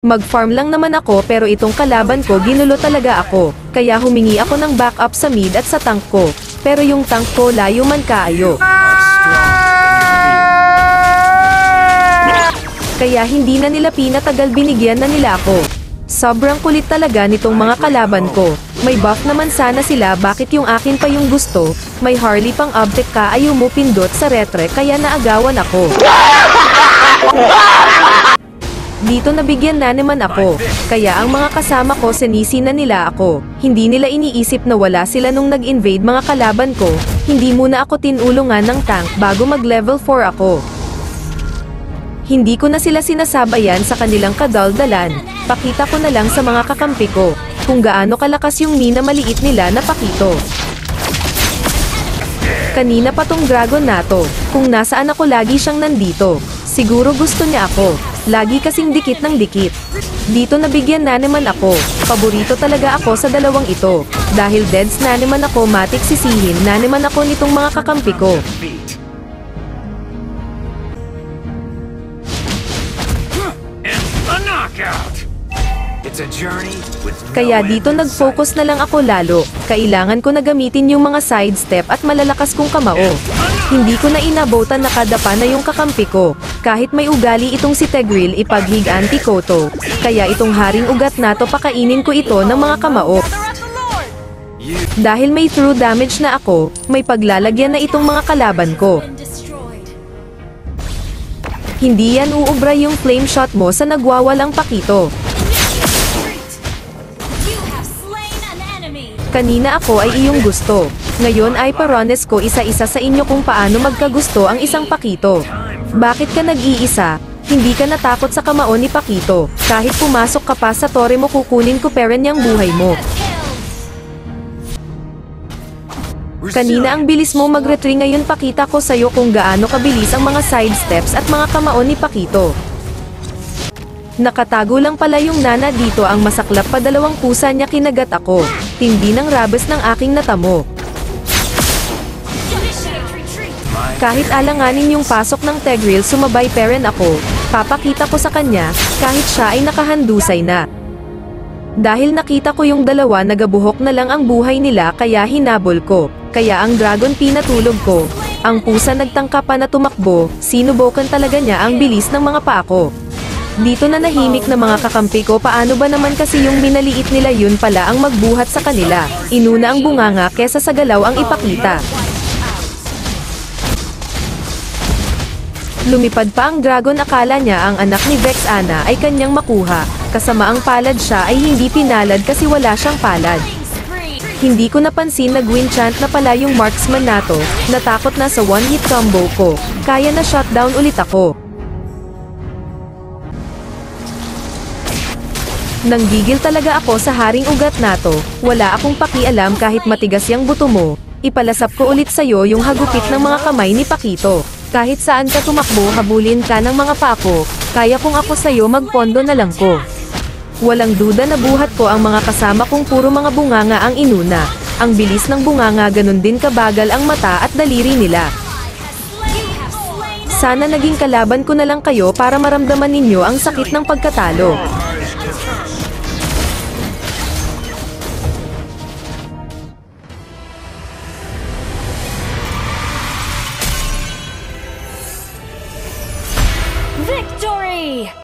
Mag-farm lang naman ako pero itong kalaban ko ginulo talaga ako, kaya humingi ako ng backup sa mid at sa tank ko. Pero yung tank ko layo man kaayo. Kaya hindi na nila pinatagal binigyan na nila ako. Sobrang kulit talaga nitong mga kalaban ko. May buff naman sana sila, bakit yung akin pa yung gusto? May Harley pang object ka, ayaw mo pindot sa retre kaya naagawan ako. Dito nabigyan na naman ako, kaya ang mga kasama ko sinisi na nila ako. Hindi nila iniisip na wala sila nung nag-invade mga kalaban ko. Hindi muna ako tinulungan ng tank bago mag level 4 ako. Hindi ko na sila sinasabayan sa kanilang kadaldalan. Pakita ko na lang sa mga kakampi ko kung gaano kalakas yung mina maliit nila na pakito. Kanina pa tong dragon na to, kung nasaan ako lagi siyang nandito. Siguro gusto niya ako. Lagi kasing dikit ng dikit. Dito nabigyan na naman ako. Paborito talaga ako sa dalawang ito. Dahil deads na naman ako, matik sisihin na naman ako nitong mga kakampi ko. Kaya dito nag-focus na lang ako lalo. Kailangan ko na gamitin yung mga sidestep at malalakas kong kamao. Hindi ko na inabotan, nakadapa na yung kakampi ko. Kahit may ugali itong si Tegrill, ipaghig anti-koto. Kaya itong haring ugat na to, pakainin ko ito ng mga kamao. Dahil may true damage na ako, may paglalagyan na itong mga kalaban ko. Hindi yan uubra yung flame shot mo sa nagwawalang pakito. Kanina ako ay iyong gusto. Ngayon ay parones ko isa-isa sa inyo kung paano magkagusto ang isang pakito. Bakit ka nag-iisa? Hindi ka natakot sa kamao ni Pakito. Kahit pumasok ka pa sa tore mo, kukunin ko peren niyang buhay mo. Kanina ang bilis mo mag-retry, ngayon pakita ko sa'yo kung gaano kabilis ang mga sidesteps at mga kamao ni Pakito. Nakatago lang pala yung nana dito, ang masaklap pa, dalawang pusa niya kinagat ako. Tindi ng rabas ng aking natamo. Kahit alanganin yung pasok ng Tegrill, sumabay peren ako. Papakita ko sa kanya, kahit siya ay nakahandusay na. Dahil nakita ko yung dalawa, nagabuhok na lang ang buhay nila, kaya hinabol ko. Kaya ang dragon pinatulog ko. Ang pusa nagtangka pa na tumakbo, sinubukan talaga niya ang bilis ng mga paa ko. Dito na nahimik na mga kakampi ko, paano ba naman kasi yung minaliit nila, yun pala ang magbuhat sa kanila. Inuna ang bunganga kesa sa galaw ang ipakita. Lumipad pa ang dragon, akala niya ang anak ni Vexana ay kanyang makuha. Kasama ang palad, siya ay hindi pinalad kasi wala siyang palad. Hindi ko napansin, nag-winchant na pala yung marksman nato. Natakot na sa one-hit combo ko. Kaya na shutdown ulit ako. Nanggigil talaga ako sa haring ugat nato. Wala akong pakialam kahit matigas yung buto mo. Ipalasap ko ulit sa'yo yung hagupit ng mga kamay ni Pakito. Kahit saan ka tumakbo, habulin ka ng mga pako. Kaya kung ako sa'yo, magpondo na lang ko. Walang duda na buhat ko ang mga kasama kong puro mga bunganga ang inuna. Ang bilis ng bunganga, ganun din kabagal ang mata at daliri nila. Sana naging kalaban ko na lang kayo para maramdaman ninyo ang sakit ng pagkatalo.